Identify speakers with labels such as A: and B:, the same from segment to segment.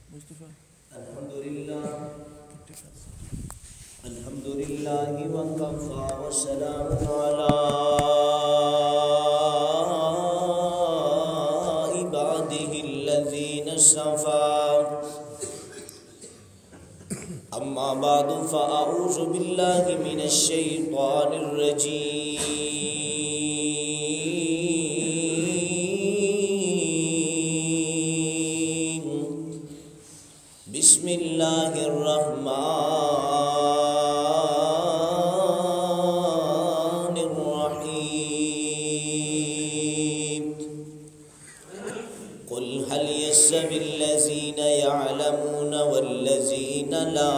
A: الحمدللہ وکفى والسلام علی عباده الذین اصطفى اما بعد فاعوذ باللہ من الشیطان الرجیم بسم اللہ الرحمن الرحیم قل هل يستوي الذين يعلمون والذين لا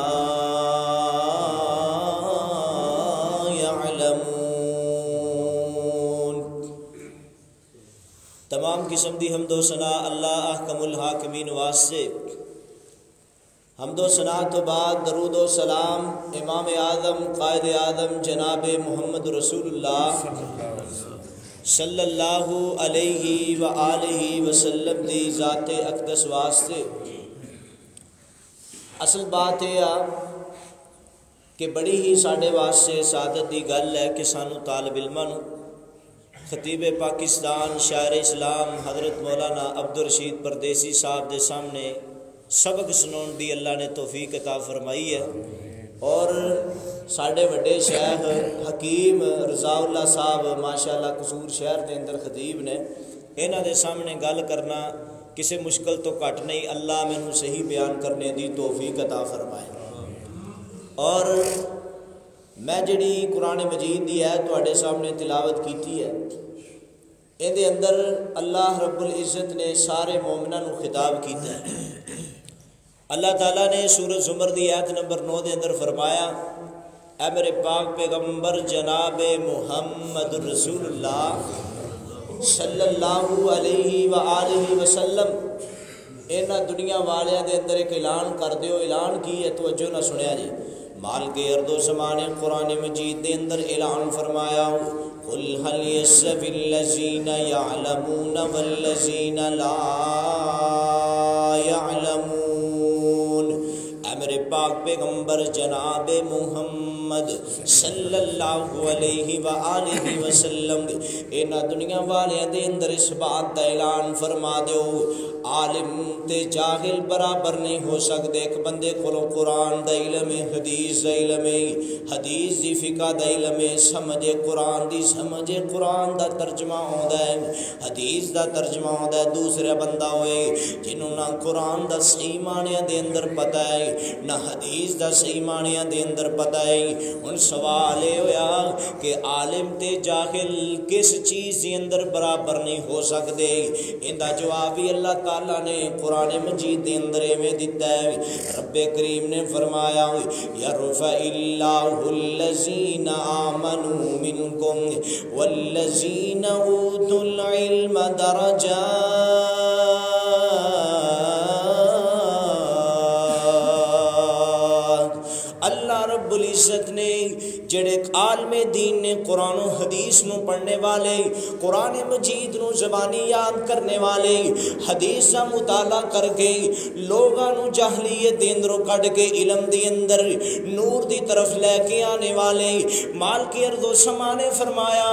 A: يعلمون۔ تمام قسم دی حمد و ثنا اللہ احکم الحاکمین واسطے۔ حمد و ثنا تو بعد درود و سلام امام اعظم قائد اعظم جناب محمد رسول اللہ صلی اللہ علیہ وآلہ وسلم دی ذات اقدس واسطے۔ اصل بات یہ کہ بڑی ہی ساڈے واسطے سعادت دی گل ہے کہ سانو طالب علماں نو خطیب پاکستان شاعر اسلام حضرت مولانا عبدالرشید پردیسی صاحب دے سامنے سبق سنون دی اللہ نے توفیق عطا فرمائی ہے، اور ساڈے وڈے شیخ حکیم رضا اللہ صاحب ماشاءاللہ قصور شہر دے اندر خطیب نے، انہاں دے سامنے گل کرنا کسی مشکل تو گھٹ نہیں۔ اللہ مینوں صحیح بیان کرنے دی توفیق عطا فرمائے۔ اور میں جڑی قرآن مجید دی ہے تواڈے سامنے تلاوت کیتی ہے، ان دے اندر اللہ رب العزت نے سارے مومناں نوں خطاب کیتا ہے۔ اللہ تعالیٰ نے سورۃ زمر دی آیت نمبر 9 دے اندر فرمایا، اے میرے پاک پیغمبر جناب محمد رسول اللہ صلی اللہ علیہ وآلہ وسلم انہاں دنیا والیاں دے اندر ایک اعلان کر دیو۔ اعلان کی ہے، توجہ نہ سنیا جی۔ مال کے ارد و زمانے قرآن مجید دے اندر اعلان فرمایا، قل هل يستوي الذين يعلمون والذين لا يعلمون۔ اے میرے پاک پیغمبر جناب محمد صلی اللہ علیہ وآلہ وسلم انہاں دنیا والیاں دے اندر اس بات دا اعلان فرما دیو، عالم تے جاہل برابر نہیں ہو سکتے۔ ایک بندے کولوں قرآن دا علم ہے، حدیث دا علم ہے، حدیث دی فقہ دا علم ہے، سمجھے قرآن دی سمجھے قرآن دا ترجمہ ہوندا ہے، حدیث دا ترجمہ ہوندا ہے۔ دوسرا بندہ ہوئے جنہوں نہ قرآن دا صحیح معنی دے اندر پتہ ہے نہ حدیث دا صحیح معنی دے اندر پتہ ہے۔ ان سوال یہ ہویا کہ عالم تے جاہل کس چیز دے اندر برابر نہیں ہو سکتے؟ ان دا جواب ہی اللہ تعالیٰ نے قرآن مجید دے اندر میں دیتا ہے۔ رب کریم نے فرمایا، یرفع اللہ الذین آمنوا منکم والذین اوتوا العلم درجات۔ اللہ رب العزت نے جڑے عالم دین نے قرآن و حدیث نو پڑھنے والے، قرآن مجید نو زبانی یاد کرنے والے، حدیث کا مطالعہ کر کے لوگاں نو جاہلیت دے اندروں کڈ کے علم دے اندر نور دی طرف لے کے آنے والے، مال کے ارض و سما نے فرمایا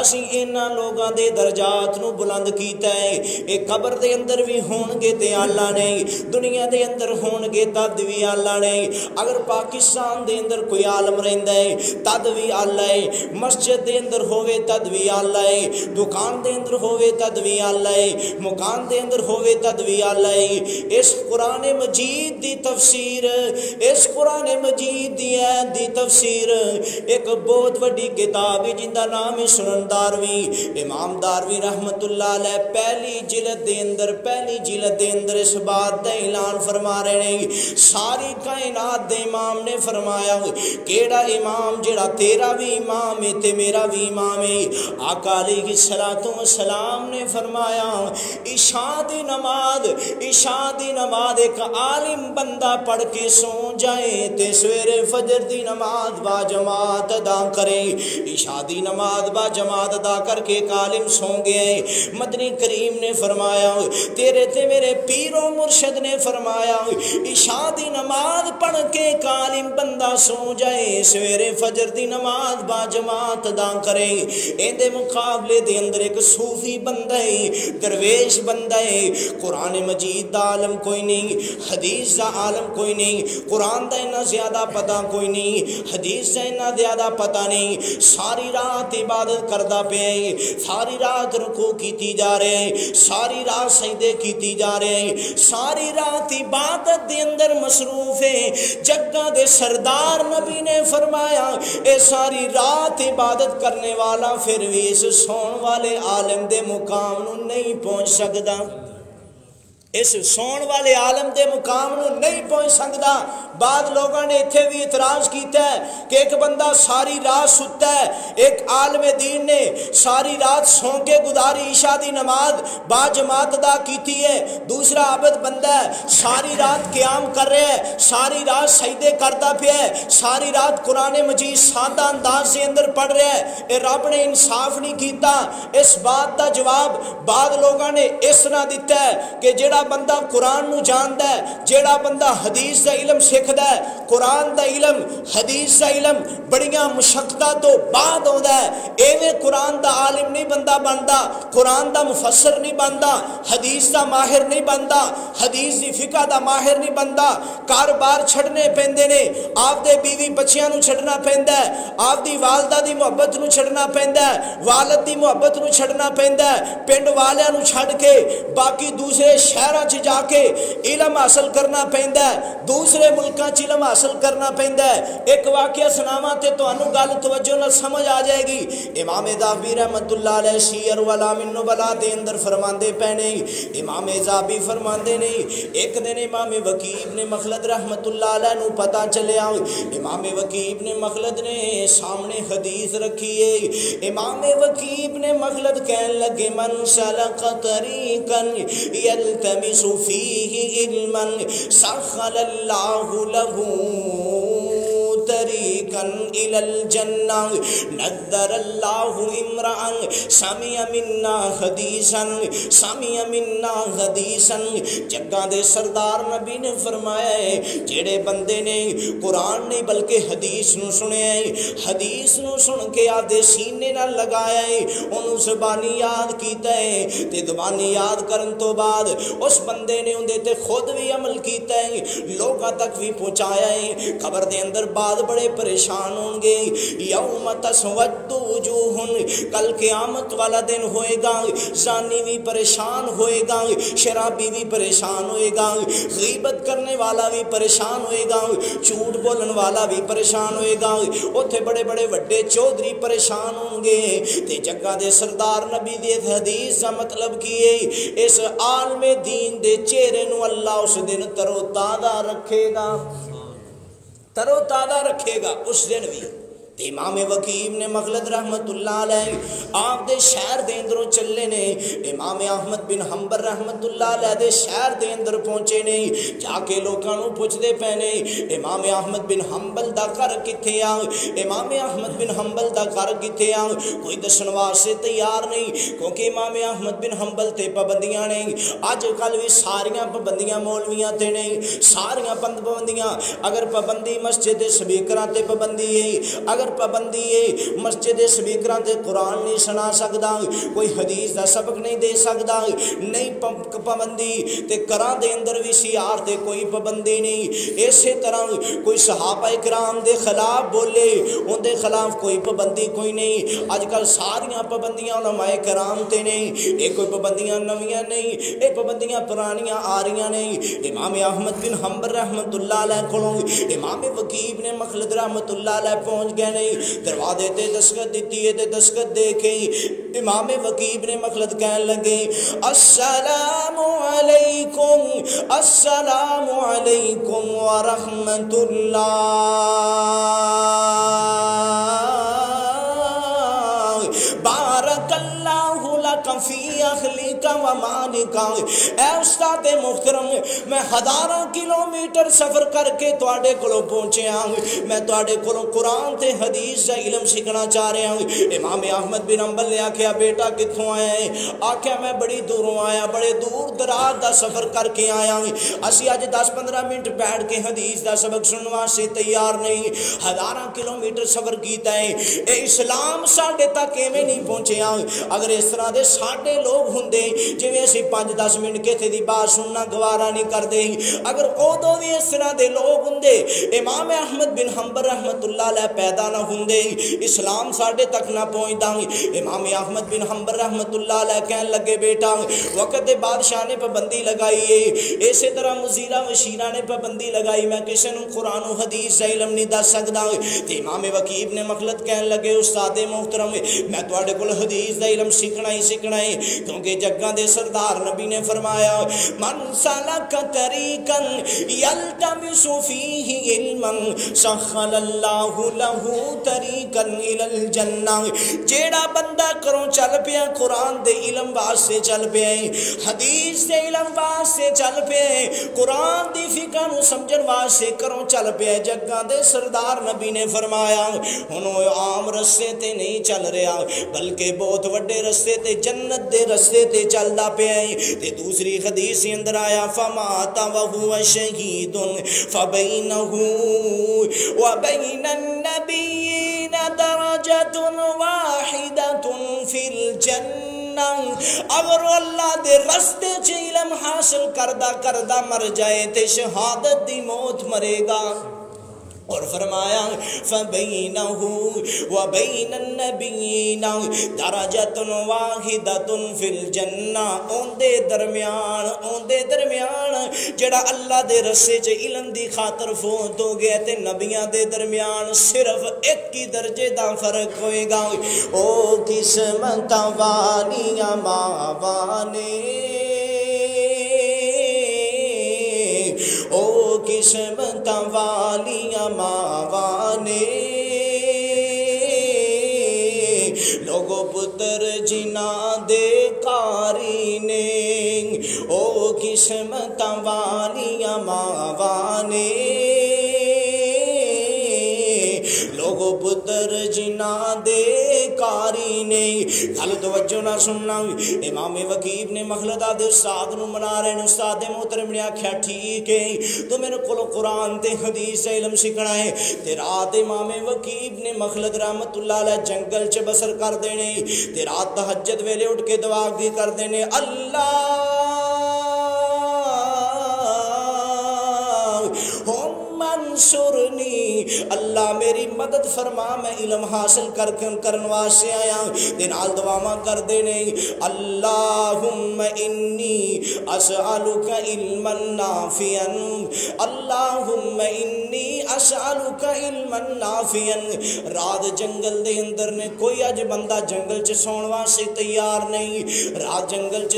A: اسی انہاں لوگاں دے درجات نو بلند کیتا ہے۔ اے قبر دے اندر بھی ہون گے تے اللہ نے، دنیا دے اندر ہون گے تد بھی اللہ نے۔ اگر پاکستان دے اندر کوئی عالم رہندا ہے تد بھی اللہ ہے، مسجد دے اندر ہوئے تد بھی اللہ ہے، دکان دے اندر ہوئے تد بھی اللہ ہے، مکان دے اندر ہوئے تد بھی اللہ ہے۔ اس قرآن مجید دی تفسیر، اس قرآن مجید دی آیت دی تفسیر ایک بہت وڈی کتاب ہے جن دا نام ہے سنن داروی۔ امام داروی رحمت اللہ علیہ پہلی جلد دے اندر اس بات دا اعلان فرما رہے ہیں۔ ساری کائنات دے امام نے فرمایا فرمایا کیڑا امام جڑا تیرا بھی امام ہے تے میرا بھی امام ہے؟ آقا علیہ السلام نے فرمایا عشاء دی نماز ایک عالم بندہ پڑھ کے سو جائے تے سویرے فجر دی نماز با جماعت ادا کرے۔ عشاء دی نماز با جماعت ادا کر کے ایک عالم سو گئے۔ مدنی کریم نے فرمایا تیرے تے میرے پیر و مرشد نے فرمایا عشاء دی نماز پڑھ کے ایک عالم بندہ سو جائے سویرے فجر دی نماز با جماعت ادا کرے۔ این دے مقابلے دے اندر ایک صوفی بندہ ہے، درویش بندہ ہے، قرآن مجید دا عالم کوئی نہیں، حدیث دا عالم کوئی نہیں، قرآن دا اتنا زیادہ پتہ کوئی نہیں، حدیث دا اتنا زیادہ پتہ نہیں، ساری رات عبادت کردا پیا ہے، ساری رات رکوع کیتی جا رہے ہیں، ساری رات سجدے کیتی جا رہے ہیں، ساری رات عبادت دے اندر مصروف ہے۔ جگہ دے سردار نبی نے فرمایا اے ساری رات عبادت کرنے والا پھر بھی اس سون والے عالم دے مقام نو نہیں پہنچ سکتا، اس سون والے عالم دے مقام نو نہیں پہنچ سکتا۔ بعد لوگوں نے اتھے بھی اعتراض کیتا ہے کہ ایک بندہ ساری رات ستا ہے، ایک عالم دین نے ساری رات سو کے گزاری عشاء دی نماز با جماعت ادا کیتی ہے، دوسرا عابد بندہ ہے ساری رات قیام کر رہے ہے، ساری رات سجدے کرتا پیا ہے، ساری رات قرآن مجید سادہ انداز سے اندر پڑھ رہا ہے، اے رب نے انصاف نہیں کیتا۔ اس بات دا جواب بعد لوگوں نے اس طرح دیتا ہے کہ جڑا بندہ قرآن نو جاندا ہے، جڑا بندہ حدیث دا علم سکھدا ہے، قرآن دا علم حدیث دا علم بڑیاں مشقتاں تو بعد ہوندا ہے، ایویں قرآن دا عالم نہیں بندہ بندا، قرآن دا مفسر نہیں بندا، حدیث دا ماہر نہیں بندا، حدیث دی فقہ دا ماہر نہیں بندا۔ کاروبار چھڑنے پیندے نے، آپ دے بیوی بچیاں نو چھڑنا پیندا ہے، آپ دی والدہ دی محبت نو چھڑنا پیندا ہے، والد دی محبت نو چھڑنا پیندا ہے، پنڈ والیاں نو چھڑ کے باقی دوسرے شہراں چ جا کے علم حاصل کرنا پیندا ہے، دوسرے ملکاں چ علم حاصل کرنا پیندا ہے۔ ایک واقعہ سناواں تے تانوں گل توجہ نال سمجھ آ جائے گی۔ امام ذہبی رحمۃ اللہ علیہ سیر وعلام النبلاء دے اندر فرماندے پے نے، امام ذہبی فرماندے نے ایک دن امام وکیع ابن مخلد رحمۃ اللہ علیہ نو پتہ چلیا، امام وکیع ابن مخلد نے سامنے حدیث رکھی ہے، امام وکیع ابن مخلد کہنے لگے من سلک طریقا یلتمس فیہ علما سخر اللہ لہ طریقا الی الجنہ نذر اللہ امرأ سمع منا حدیثا جگہ دے سردار نبی نے فرمایا ہے جڑے بندے نے قرآن نہیں بلکہ حدیث نو سنیا ہے، حدیث نو سن کے آدھے سینے نہ لگایا ہے، انہوں زبانی یاد کیتا ہے تے زبانی یاد کرن تو بعد اس بندے نے اندے تے خود بھی عمل کیتا ہے، لوگاں تک بھی پہنچایا ہے۔ خبر دے اندر بعد بڑے پریشان ہوں گے، یوم تسود وجوہ، کل قیامت والا دن ہوئے گا، زانی بھی پریشان ہوئے گا، شرابی بھی پریشان ہوئے گا، غیبت کرنے والا بھی پریشان ہوئے گا، جھوٹ بولن والا بھی پریشان ہوئے گا، اوتھے بڑے بڑے وڈے چودھری پریشان ہوں گے۔ تے جگہ دے سردار نبی دی حدیث کا مطلب کیے اس عالم دین دے چہرے نو اللہ اس دن ترو تازہ رکھے گا، ترو تازہ رکھے گا اس دن بھی۔ امام وکیع ابن مخلد رحمت اللہ علیہ آپ دے شہر دے اندروں چلے نے، امام احمد بن حنبل رحمت اللہ علیہ دے شہر دے اندر پہنچے نے، جا کے لوگاں نو پوچھدے پے نے امام احمد بن حنبل دا گھر کتھے آ، امام احمد بن حنبل دا گھر کتھے آ، کوئی دسن واسطے تیار نہیں، کیونکہ امام احمد بن حنبل تے پابندیاں نے، اج کل بھی ساریاں پابندیاں مولویاں تے نہیں، ساریاں پابندیاں، اگر پابندی مسجد دے سپیکراں تے پابندی ہے، اگر پابندی ہے مسجد سپیکراں تے قرآن نہیں سنا سکدا، کوئی حدیث دا سبق نہیں دے سکدا، نہیں پابندی تے کراں دے اندر بھی سیار تے کوئی پابندی نہیں، اسی طرح کوئی صحابہ کرام دے خلاف بولے ان دے خلاف کوئی پابندی کوئی نہیں۔ اج کل ساریاں پابندیاں علماء کرام تے نہیں، اے کوئی پابندیاں نویاں نہیں، اے پابندیاں پرانیاں آ رہیاں نہیں۔ امام احمد بن حنبل رحمت اللہ علیہ کولوں امام وکیع ابن مخلد رحمت اللہ علیہ پہنچ گئے، نہیں دروازے تے دستخط دیتی ہے تے دستخط دے کے امام وکیع نے مخلد کہن لگے السلام علیکم السلام علیکم ورحمۃ اللہ بارک اللہ لک فی اہلک و مالک۔ اے استاد محترم میں ہزاراں کلومیٹر سفر کر کے تواڈے کولوں پہنچیا میں تواڈے کولوں قرآن تے حدیث دا علم سیکھنا چاہ رہا ہوں۔ امام احمد بن حنبل نے آکھیا بیٹا کتھوں آیا ہے؟ آکھیا میں بڑی دوروں آیا بڑے دور دراز دا سفر کر کے آیا ہوں۔ اسی اج 10-15 منٹ بیٹھ کے حدیث دا سبق سنن واسطے تیار نہیں، ہزاراں کلومیٹر سفر کیتا ہے۔ اے اسلام ساڈے تک ایویں نہیں پہنچیا۔ اگر اس طرح دے ساڈے لوگ ہوندے جویں اسی 5-10 منٹ کتے دی بات سننا گوارا نہیں کردے، اگر ادوں بھی اس طرح دے لوگ ہوندے امام احمد بن حنبل رحمت اللہ علیہ پیدا نہ ہوندے، اسلام ساڈے تک نہ پہنچدا۔ امام احمد بن حنبل رحمت اللہ علیہ کہن لگے بیٹا وقت بادشاہ نے پابندی لگائی ہے، اسی طرح مزیرہ وشیرہ نے پابندی لگائی میں کسی نوں قرآن و حدیث کا علم نہیں دس سکدا۔ تے امام وکیع نے مخلد کہن لگے استاد محترم میں تواڈے کول حدیث دا علم سیکھنا ہی سیکھنا ہے، کیونکہ جگاں دے سردار نبی نے فرمایا من سلک طریقا یلتمس فیہ علما سہل اللہ لہ طریقا الی الجنہ۔ جیڑا بندہ کروں چل پیا قرآن دے علم واسطے چل پیا حدیث دے علم واسطے چل پیا قرآن دی فقہ نو سمجھن واسطے کروں چل پیا، جگاں دے سردار نبی نے فرمایا ہن او عام رستے تے نہیں چل رہا بلکہ بہت وڈے رستے تے جنت دے رستے تے چلدا پیا تے دوسری حدیث اندر آیا فمات وهو شہید فبینہ وبین النبیین درجۃ واحدۃ فی الجنہ۔ اگر اللہ دے رستے چ علم حاصل کردہ مر جائے تے شہادت دی موت مرے گا۔ اور فرمایا فبینہ وبین النبیین درجۃ واحدۃ فی الجنہ۔ اون دے درمیان جڑا اللہ دے رسے چ علم دی خاطر فوت ہو گیا تے نبیاں دے درمیان صرف ایک ہی درجے دا فرق ہوئے گا۔ او قسمت والیاں ماوانے او قسمت والیاں ماوانے لوگو پتر جنا دے کاری نے او قسمت والیاں ماوانے لوگو پتر جنا دے کاری نے۔ گل توجہ نہ سننا امام وکیع نے مخلدہ دے استاد نو منا رہے ہیں۔ استاد محترم نے آکھیا ٹھیک ہے تو میرے کو قرآن تے حدیث سے علم سیکھنا ہے تے رات امام وکیع نے مخلد رحمت اللہ علیہ جنگل چ بسر کر دینے تے رات تہجد ویلے اٹھ کے دعا بھی کر دینے اللہ منصورنی اللہ میری مدد فرما میں علم حاصل کرن واسطے آیا دے نال دعاواں کر دینے اللہم انی اسألک علما نافعا اللہم انی اسألک علما نافعا۔ رات جنگل دے اندر نے کوئی اج بندہ جنگل چ سون واسطے تیار نہیں، رات جنگل چ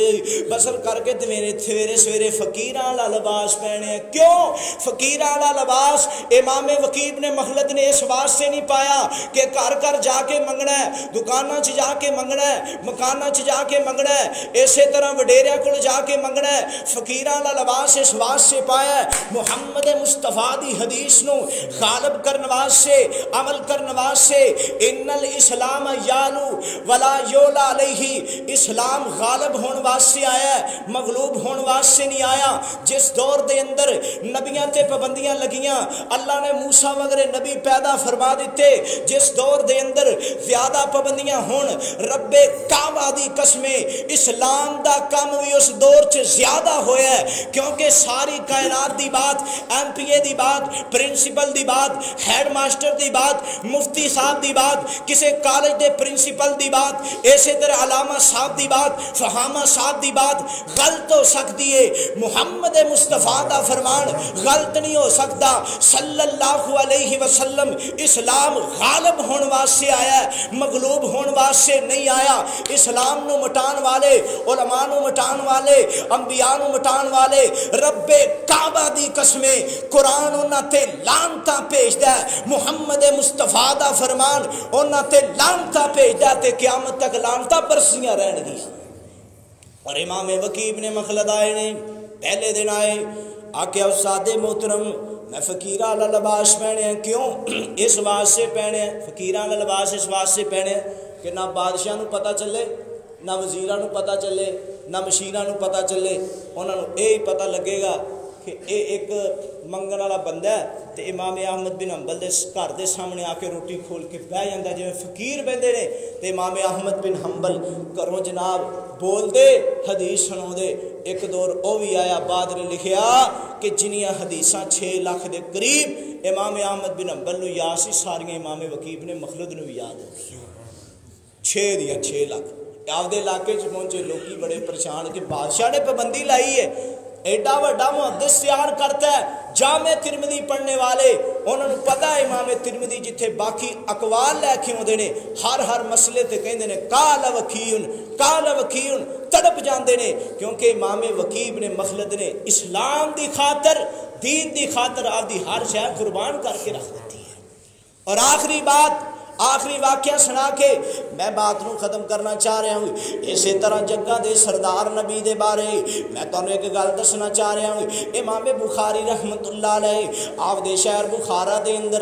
A: بسر کر کے تے سویرے فقیراں والا لباس پہنے۔ کیوں فقیراں والا لباس امام وکیع نے مخلد نے اس واسطے نہیں پایا کہ گھر جا کے منگنا ہے، دکاناں چ جا کے منگنا ہے، مکاناں چ جا کے منگنا ہے، اسی طرح وڈیریاں کول جا کے منگنا ہے۔ فقیراں والا لباس اس واسطے پایا ہے محمد مصطفیٰ دی حدیث نو غالب کرن واسطے عمل کرن واسطے ان الاسلام یالو ولا یولا علیہ، اسلام غالب ہون واسطے آیا ہے مغلوب ہون واسطے نہیں آیا۔ جس دور دے اندر نبیاں تے پابندیاں لگیاں اللہ نے موسیٰ وغیرہ نبی پیدا فرما دیتے، جس دور دے اندر زیادہ پابندیاں ہون رب کعبہ دی قسمیں اسلام دا کام بھی اس دور چ زیادہ ہویا ہے، کیونکہ ساری کائنات دی بات ایم پی اے دی بات پرنسپل دی بات ہیڈ ماسٹر دی بات مفتی صاحب دی بات کسے کالج دے پرنسپل دی بات اسی طرح علامہ صاحب دی بات فہامہ صاحب دی بات غلط ہو سکتی ہے، محمد مصطفیٰ دا فرمان غلط نہیں ہو سکتا۔ صلی اللہ علیہ وسلم اسلام غالب ہونے واسطے آیا ہے، مغلوب ہونے واسطے نہیں آیا۔ اسلام نو مٹان والے، علماء نو مٹان والے، انبیاء نو مٹان والے، رب کعبہ دی قسمیں قرآن انہاں تے لعنتاں بھیجدا ہے، محمد مصطفیٰ دا فرمان انہاں تے لعنتاں بھیجدا تے قیامت تک لعنتاں برسیاں رہن گی۔ اور امام وکیع ابن مخلد آئے نے، پہلے دن آئے، آکے استاد محترم میں فقیرہ والا لباس پہنے ہیں، کیوں؟ اس واسطے پہنے ہیں، فقیرہ والا لباس اس واسطے پہنے ہیں کہ نہ بادشاہ نو پتہ چلے، نہ وزیراں نو پتہ چلے، نہ مشیراں نو پتہ چلے، انہاں نو یہی پتہ لگے گا کہ اے ایک منگن والا بندہ ہے تے امام احمد بن حنبل دے گھر دے سامنے آ کے روٹی کھول کے بہ جاندا، جویں فقیر بہندے نے تے امام احمد بن حنبل گھروں جناب بول دے حدیث سنو دے۔ ایک دور او بھی آیا، بعد نے لکھیا کہ جنیاں حدیثاں 6 لاکھ دے قریب امام احمد بن حنبل نو یاد سی، ساریاں امام وکیع نے مخلد نو بھی یاد ہے، 6 لاکھ۔ آپ دے علاقے چ پہنچے لوکی بڑے پریشان کہ بادشاہ نے پابندی لائی ہے، ایڈا وڈا محدث تیار کرتا ہے، جامع ترمذی پڑھنے والے انہوں نے پتہ ہے امام ترمذی جتھے باقی اقوال لے کے آتے ہیں ہر مسئلے تے کہندے نے قال وکیع تڑپ جاندے نے، کیونکہ امام وکیع ابن مخلد نے اسلام دی خاطر، دین دی خاطر آپ دی ہر شے قربان کر کے رکھ دیتی ہے۔ اور آخری واقعہ سنا کے میں بات نو ختم کرنا چاہ رہا ہوں۔ اسی طرح جگہ دے سردار نبی دے بارے میں تانوں ایک گل دسنا چاہ رہا ہوں۔ امام بخاری رحمت اللہ علیہ آپ دے شہر بخارا دے اندر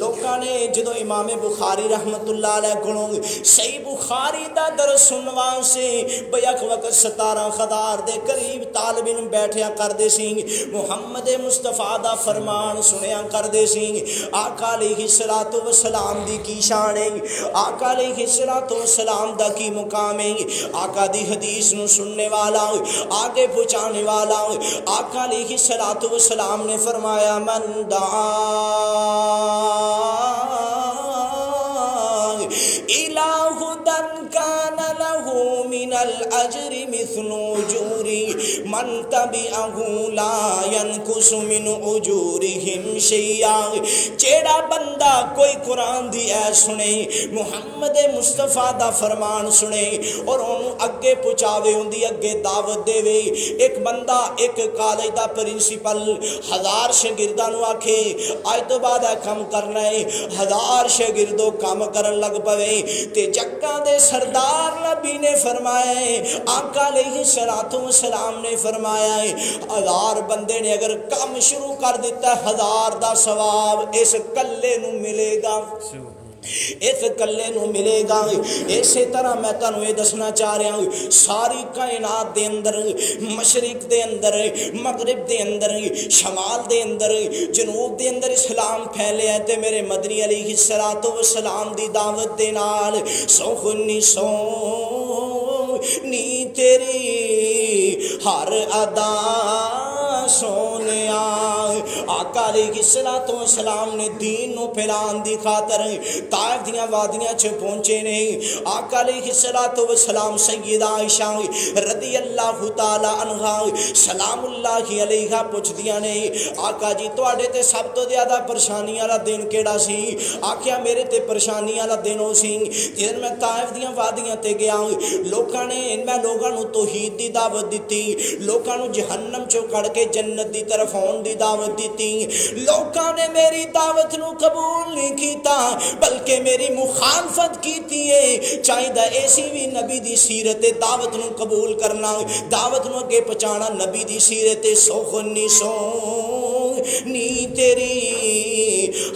A: لوکاں نے جدو امام بخاری رحمت اللہ علیہ کولوں صحیح بخاری دا درس سنوان سے بیک وقت 17,000 دے قریب طالب علم بیٹھیا کردے سی، محمد مصطفیٰ دا فرمان سنیا کردے سی۔ آقا علیہ الصلوۃ والسلام دی کی شان ہے، آقا علیہ الصلوۃ والسلام دا کی مقام ہے، آقا دی حدیث نو سننے والا، آگے پہنچانے والا۔ آقا علیہ الصلوۃ والسلام نے فرمایا من دعا الہ ہدی کان لہ من الاجر مثل اجور من تبعہ لا ینقص من اجورہم شیئا۔ جیڑا بندہ کوئی قرآن دی اے سنے، محمد مصطفیٰ دا فرمان سنے اور انہوں اگے پہنچاوے، ان دی اگے دعوت دے وے۔ ایک بندہ ایک کالج دا پرنسپل 1000 شاگرداں نو آکھے اج تو بعد اے کام کرنا ہے، 1000 شاگردوں کام کرن لگ پوے تے جگہ دے سردار نبی نے فرمایا ہے، آقا علیہ الصلوۃ والسلام نے فرمایا ہے 1000 بندے نے اگر کام شروع کر دیتا ہے 1000 دا ثواب اس کلے نو ملے گا، اس کلے نو ملے گا۔ اسی طرح میں تانوں یہ دسنا چاہ رہا ہوں ساری کائنات دے اندر، مشرق دے اندر، مغرب دے اندر، شمال دے اندر، جنوب دے اندر اسلام پھیلے ہے تے میرے مدنی علیہ الصلوۃ والسلام دی دعوت دے نال سونی تیری ہر ادا سونیا۔ آقا علیہ الصلوۃ والسلام نے دین نو پھیلان دی خاطر طائف دیاں وادیاں چ پہنچے نے۔ آقا علیہ الصلوۃ والسلام سیدہ عائشہ رضی اللہ تعالی عنہا سلام اللہ علیہا پوچھدیاں نے آقا جی تواڈے تے سب تو زیادہ پریشانی والا دن کیڑا سی؟ آکھیا میرے تے پریشانی والا دن او سی جدوں میں طائف دیاں وادیاں تے گیا، لوکاں نے میں لوگاں نو توحید دی دعوت دتی، لوکاں نو جہنم چوں کڈ کے جنت دی طرف آن دی دعوت دیتی، لوکاں نے میری دعوت نو قبول نہیں کیتا بلکہ میری مخالفت کیتی ہے۔ چاہیے ایسی بھی نبی دی سیرت دعوت نو قبول کرنا، دعوت نو اگے پہنچانا، نبی دی سیرت سونی تیری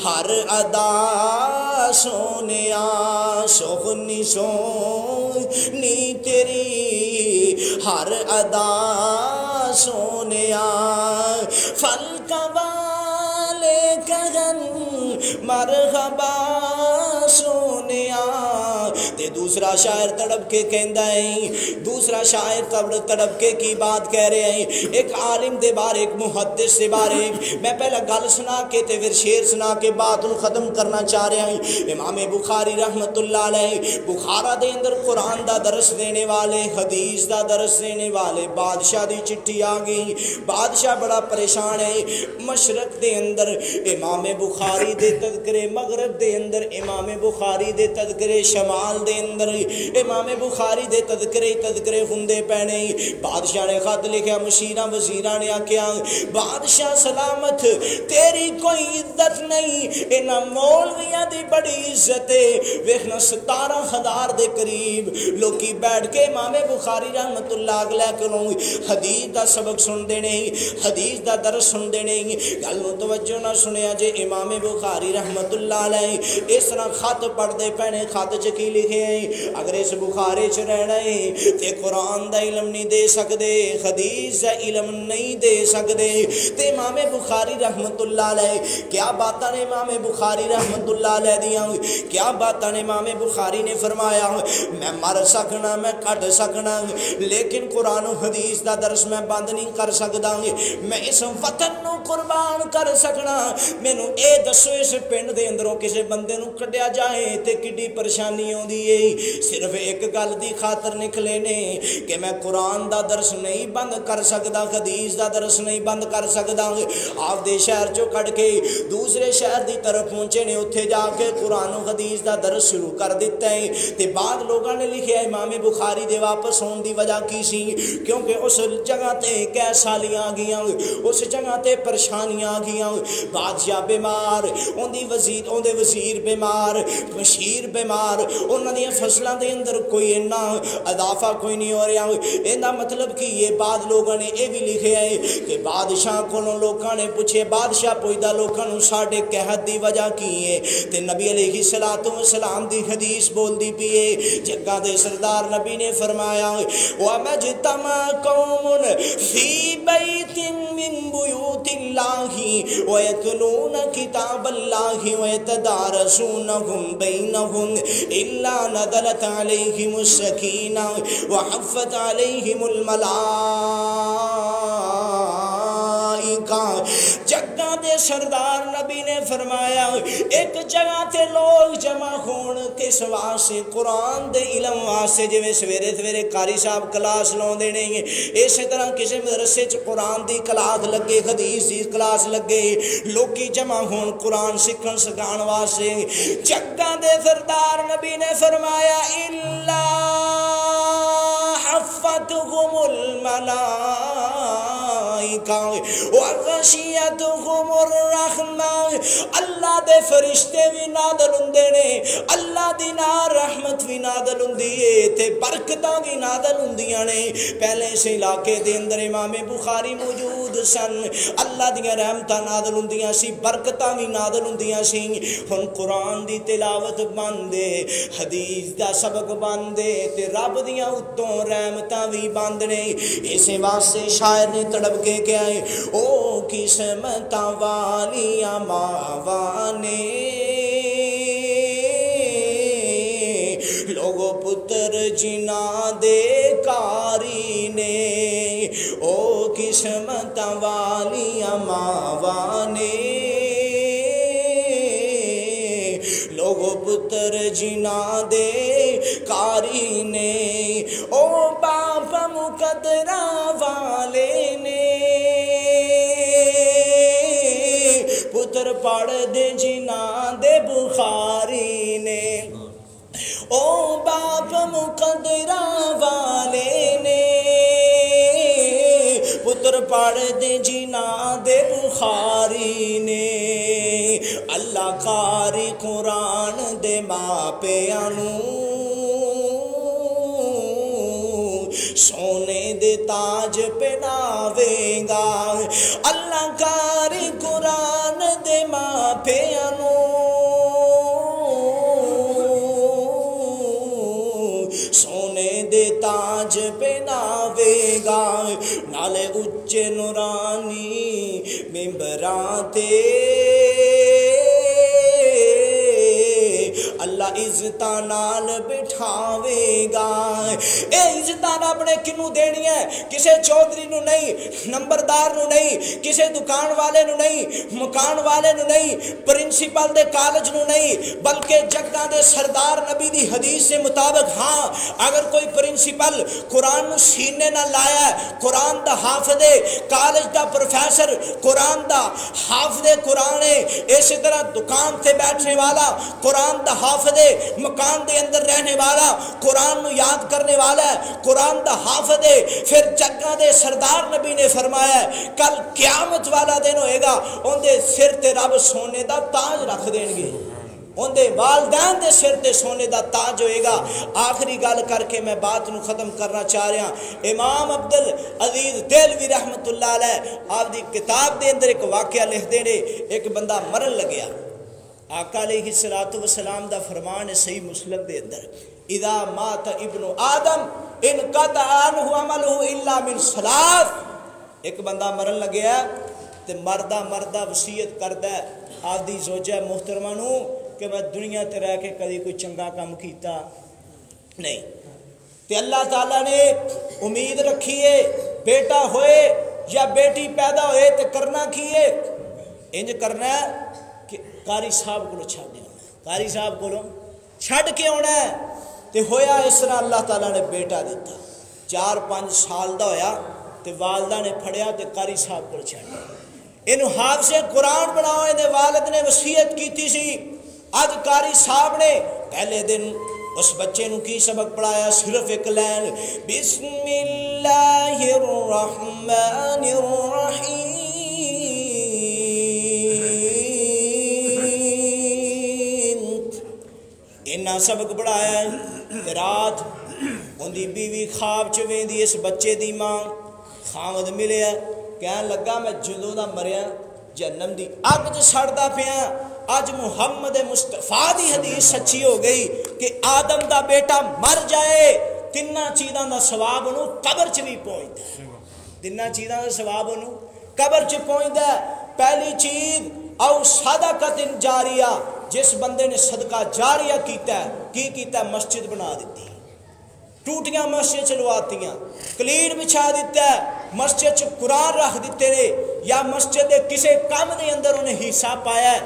A: ہر ادا سونیا، سونی تیری ہر ادا سونیا، فلک والے کہن مرحبا سونیا۔ تے دوسرا شاعر تڑپ کے کہندا ہے، دوسرا شاعر تڑپ کے کی بات کہہ رہے ہیں، ایک عالم دے بارے، ایک محدث دے بارے میں پہلا گل سنا کے تے پھر شعر سنا کے بات نو ختم کرنا چاہ رہا ہوں۔ امام بخاری رحمت اللہ علیہ بخارا دے اندر قرآن دا درس دینے والے، حدیث دا درس دینے والے، بادشاہ دی چٹھی آ گئی، بادشاہ بڑا پریشان ہے، مشرق دے اندر امام بخاری دے تذکرے مغرب دے اندر، امام بخاری دے تذکرے شمال دے اندر، امام بخاری دے تذکرے ہوندے پینے۔ بادشاہ نے خط لکھیا، مشیراں وزیراں نے آکھیا بادشاہ سلامت تیری کوئی عزت نہیں، انہاں مولویاں دی بڑی عزت ہے۔ ویکھنا 17,000 دے قریب لوکی بیٹھ کے امام بخاری رحمت اللہ علیہ کولوں حدیث دا سبق سنتے نہیں، حدیث دا درس سنتے نہیں۔ گل نوں توجہ نہ سنیا جے، امام بخاری رحمت اللہ علیہ اس طرح خط پڑھتے پینے، خط چ کی لکھے ہیں اگر اس بخاری چ رہنا ہے تے قرآن دا علم نہیں دے سکتے، حدیث دا علم نہیں دے سکتے۔ تے امام بخاری رحمت اللہ علیہ کیا باتاں نے امام بخاری رحمت اللہ علیہ دیاں، کیا باتاں نے امام بخاری نے فرمایا میں مر سکنا، میں کٹ سکنا، لیکن قرآن و حدیث دا درس میں بند نہیں کر سکتا، میں اس وطن نو قربان کر سکنا۔ مینوں اے دسو اس پنڈ دے اندروں کسے بندے نو کڈیا جائے تے کڈی پریشانی ہوندی ہے، صرف ایک گل دی خاطر نکلے نے کہ میں قرآن دا درس نہیں بند کر سکتا، حدیث دا درس نہیں بند کر سکتا۔ آپ دے شہر چو کٹ کے دوسرے شہر دی طرف پہنچے نے، اتھے جا کے قرآن و حدیث دا درس شروع کر دیتا ہے۔ تے بعد لوگاں نے لکھیا امام بخاری دے واپس ہون دی وجہ کی سی، کیونکہ اس جگہ تے کیسالیاں آ گئیاں، اس جگہ تے پریشانیاں آ گئیاں، بادشاہ بیمار، اون دے وزیر بیمار، مشیر بیمار، انہاں دی فصلاں دے اندر کوئی اینا اضافہ کوئی نہیں ہو رہا۔ ایندا مطلب کہ یہ بعد لوگاں نے اے بھی لکھیا ہے کہ بادشاہ کولوں لوکاں نے پوچھے، بادشاہ پوچھدا لوکاں نوں ساڈے قحط دی وجہ کی ہے، تے نبی علیہ الصلوۃ والسلام دی حدیث بولدی پئی ہے۔ جگہ دے سردار نبی نے فرمایا وَمَجْتَمَعَ قَوْمٌ فِي بَيْتٍ مِّن بُيُوتِ اللَّهِ وَيَتْلُونَ كِتَابَ اللَّهِ وَيَتَدَارَسُونَهُ بَيْنَهُمْ إِلَّا نَزَلَتْ عَلَيْهِمُ السَّكِينَةُ وَحَفَّتْ عَلَيْهِمُ الْمَلَائِكَةُ۔ جگہ دے سردار نبی نے فرمایا ایک جگہ تے لوگ جمع ہون کس واسطے؟ قرآن دے علم واسطے۔ جویں سویرے سویرے قاری صاحب کلاس لاؤندے نے، اسی طرح کسی مدرسے چ قرآن دی کلاس لگے، حدیث دی کلاس لگے، لوکی جمع ہون قرآن سیکھن سکھان واسطے۔ جگہ دے سردار نبی نے فرمایا الا حفتهم الملائکہ وغشیتهم الرحمہ۔ اللہ دے فرشتے بھی نازل ہوندے نے، اللہ دی رحمت بھی نازل ہوندی ہے تے برکتاں بھی نازل ہوندیاں نے۔ پہلے اس علاقے دے اندر امام بخاری موجود سن، اللہ دی رحمتاں نازل ہوندیاں سی، برکتاں بھی نازل ہوندیاں سی۔ ہن قرآن دی تلاوت بندے، حدیث دا سبق بندے تے رب دیاں اتوں رحمتاں بھی بند نے۔ اسی واسطے شاعر نے تڑپ کے کیا ہے او قسمتاں والیاں ماواں نے، لوگو پتر جناں دے کاری نے، او قسمتاں والیاں ماواں نے، لوگو پتر جناں دے کاری نے، او باپ مقدرہ والے نے، پتر پڑھ دے جناں دے بخاری نے، او باپ مقدرہ والے نے، پتر پڑھ دے جناں دے بخاری نے۔ اللہ قاری قرآن دے ماں پیاں نوں سونے دے تاج پہناوے گا، اللہ قاری قرآن دے ماں پیاں نوں سونے دے تاج پہناوے گا، نالے اچے نورانی ممبراں تے اللہ مولا عزتاں نال بٹھاوے گا۔ اے عزتاں اپنے کنوں دینی ہے؟ کسے چودھری نو نہیں، نمبردار نو نہیں، کسے دکان والے نو نہیں، مکان والے نو نہیں، پرنسپل دے کالج نو نہیں، بلکہ جگہ دے سردار نبی دی حدیث سے مطابق ہاں اگر کوئی پرنسپل قرآن نو سینے نہ لایا ہے، قرآن دا حافظ ہے، کالج دا پروفیسر قرآن دا حافظ قرآن ہے، اسی طرح دکان تے بیٹھنے والا قرآن دا حافظ ہے، مکان دے اندر رہنے والا قرآن نو یاد کرنے والا ہے، قرآن دا حافظ ہے، پھر جگہ دے سردار نبی نے فرمایا ہے کل قیامت والا دن ہوئے گا ان دے سر تے رب سونے دا تاج رکھ دیں گے، ان دے والدین دے سر تے سونے دا تاج ہوئے گا۔ آخری گل کر کے میں بات نو ختم کرنا چاہ رہا ہوں۔ امام عبدالعزیز دہلوی رحمت اللہ علیہ آپ دی کتاب دے اندر ایک واقعہ لکھ دے نے، ایک بندہ مرن لگیا، آقا علیہ السلام دا فرمان ہے صحیح مسلم دے اندر، اذا مات ابن آدم انقطع عنہ عملہ الا من ثلاث۔ ایک بندہ مرن لگیا تے مردہ وصیت کردا ہے آپ دی زوجہ محترمہ نو کہ میں دنیا تے رہ کے کدی کوئی چنگا کام کیتا نہیں، تے اللہ تعالیٰ نے امید رکھی ہے بیٹا ہوئے یا بیٹی پیدا ہوئے تے کرنا کی ہے، انج کرنا ہے کہ قاری صاحب کو چھڈ دینا، قاری صاحب کو چھڈ کے آنا ہے۔ تے ہویا اس طرح اللہ تعالیٰ نے بیٹا دیتا، 4-5 سال دا ہویا تے والدہ نے پھڑیا تے قاری صاحب کو چھڈیا، انہوں حافظ قرآن بناؤ، انہیں والد نے وصیت کیتی سی۔ آج قاری صاحب نے پہلے دن اس بچے نو کی سبق پڑھایا؟ صرف ایک لین، بسم اللہ الرحمن الرحیم، انہاں سبق پڑھایا ہے۔ رات ان دی بیوی خواب چ ویندی، اس بچے دی ماں خامد ملیا، کہن لگا میں جدوں دا مریا جہنم دی اگ چ سڑدا پیا، اج محمد مصطفیٰ دی حدیث سچی ہو گئی کہ آدم دا بیٹا مر جائے تیناں چیزاں دا ثواب انہوں قبر چ بھی پہنچتا ہے، تیناں چیزاں دا ثواب انہوں قبر چ پہنچتا ہے۔ پہلی چیز او صدقۃ جاریہ، جس بندے نے صدقہ جاریہ کیتا ہے، کی کیتا ہے؟ مسجد بنا دیتی، ٹوٹیاں مسجد چلواتیاں، کلین بچھا دیتا ہے، مسجد چ قرآن رکھ دیتے نے، یا مسجد دے کسے کام دے اندر انہیں حصہ پایا ہے،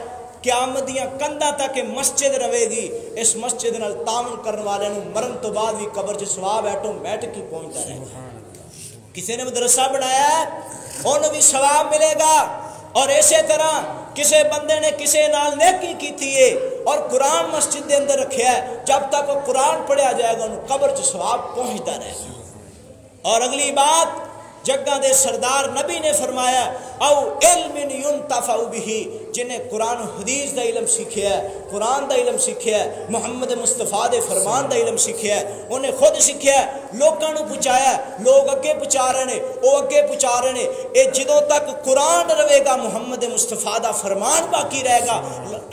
A: قیامت دیاں کندھاں تک مسجد رہے گی، اس مسجد نال تعاون کرنے والے نوں مرن تو بعد بھی قبر چ ثواب ایٹومیٹک ہی پہنچتا رہے گا۔ کسی نے مدرسہ بنایا ہے انہوں بھی ثواب ملے گا، اور اسی طرح کسی بندے نے کسی نال نیکی کیتی ہے اور قرآن مسجد دے اندر رکھیا ہے، جب تک وہ قرآن پڑھیا جائے گا انہوں قبر چ ثواب پہنچتا رہے گا۔ اور اگلی بات جگہ دے سردار نبی نے فرمایا او علم ينتفع به، جنہیں قرآن و حدیث دا علم سیکھیا ہے، قرآن دا علم سیکھیا ہے، محمد مصطفیٰ دے فرمان دا علم سیکھیا ہے، انہیں خود سیکھیا ہے، لوگوں نے پہنچایا، لوگ اگے پہنچا رہے ہیں، وہ اگے پہنچا رہے ہیں، اے جدوں تک قرآن رہے گا محمد مصطفیٰ دا فرمان باقی رہے گا،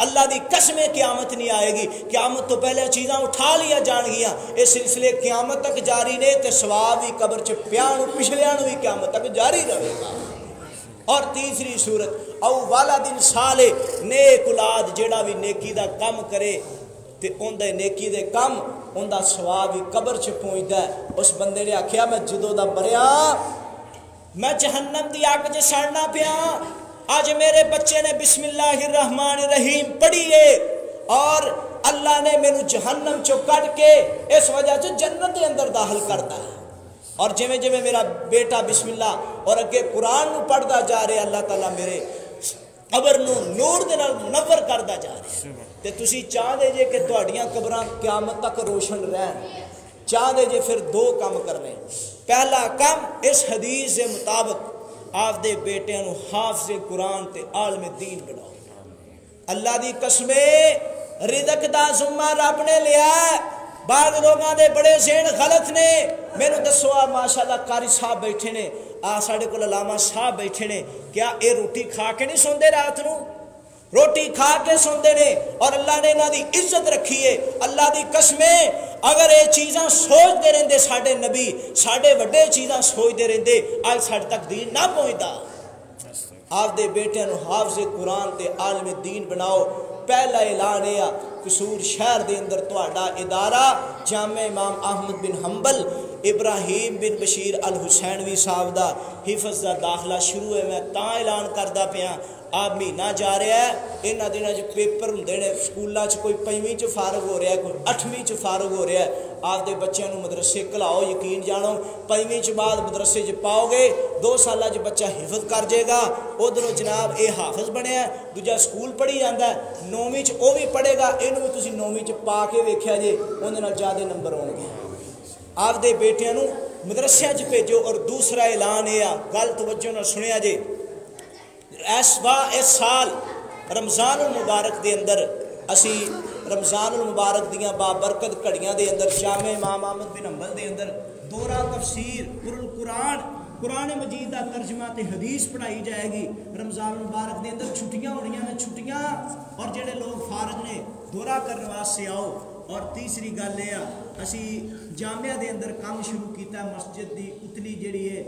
A: اللہ دی قسم قیامت نہیں آئے گی، قیامت تو پہلے چیزاں اٹھا لیا جان گیا، اس سلسلے قیامت تک جاری نے تے ثواب بھی قبر چ پیانو پچھلیاں بھی قیامت تک جاری رہے گا۔ اور تیسری صورت او والد صالح، نیک اولاد جیڑا بھی نیکی دا کم کرے تے اون دے نیکی دے کم اون دا ثواب بھی قبر چ پہنچدا ہے۔ اس بندے نے آکھیا میں جدوں دا مریا میں جہنم دی اگ چ سڑنا پیا، اج میرے بچے نے بسم اللہ الرحمن الرحیم پڑھی ہے اور اللہ نے مینوں جہنم چوں کڈ کے اس وجہ سے جنت دے اندر داخل کرتا ہے، اور جویں جویں میرا بیٹا بسم اللہ اور اگے قرآن نو پڑھدا جا رہے اللہ تعالیٰ میرے قبر نو نور دے نال منور کردا جا رہے، تے تسی چاہ دے جے کہ تہاڈیاں قبراں قیامت تک روشن رہن، چاہ دے جے پھر دو کام کرنے۔ پہلا کام اس حدیث کے مطابق آپ دے بیٹے نو حافظ قرآن تے عالم دین بناؤ۔ اللہ دی قسم رزق دا ذمہ رب نے لیا ہے، بعض لوگاں دے بڑے ذہن غلط نے، میرے دسو ماشاءاللہ قاری صاحب بیٹھے نے، ساڈے کول علامہ صاحب بیٹھے نے، کیا اے روٹی کھا کے نہیں سوندے رات نو؟ روٹی کھا کے سوندے نے، اور اللہ نے انہاں دی عزت رکھی ہے۔ اللہ دی قسمیں اگر یہ چیزاں سوچتے رہندے ساڈے نبی، ساڈے وڈے چیزاں سوچتے رہندے، آج ساڈے تک دین نہ پہنچدا۔ آپ دے بیٹے نو حافظ قرآن تے عالم دین بناؤ، پہلا اعلان ہے قصور شہر دے اندر تہاڈا ادارہ جامع امام احمد بن حنبل ابراہیم بن بشیر الحسینوی صاحب دا حفظ دا داخلہ شروع ہے. میں تاں اعلان کردہ پیا آپ مہینہ جا رہا ہے انہاں دنوں چ پیپر ہوندے نے سکولاں چ کوئی 5ویں چ فارغ ہو رہا ہے کوئی 8ویں چ فارغ ہو رہا ہے. آپ دے بچیاں نو مدرسے کلاؤ یقین جانو 5ویں چ بعد مدرسے چ پاؤ گے 2 سالہ چ بچہ حفظ کر جائے گا ادھروں جناب اے حافظ بنیا ہے دوجا سکول پڑھی جاتا ہے 9ویں چ وہ بھی پڑھے گا یہ بھی تسی 9ویں چ پا کے ویکھیا جے اندر نال زیادہ نمبر ہون گے. آپ دے بیٹیاں نو مدرسے چ بھیجو. اور دوسرا اعلان ہے گل توجہ نال سنیا جے اس سال رمضان المبارک دے اندر اسی رمضان المبارک دیاں بابرکت گھڑیاں دے اندر جامع امام احمد بن حنبل دے اندر دورہ تفسیر قرآن مجید دا ترجمہ تے حدیث پڑھائی جائے گی. رمضان المبارک دے اندر چھٹیاں ہونیاں نے چھٹیاں اور جڑے لوگ فارغ نے دورہ کرنے واسطے آؤ. اور تیسری گل یہ اسی جامعہ دے اندر کام شروع کیتا مسجد دی اتلی جڑی ہے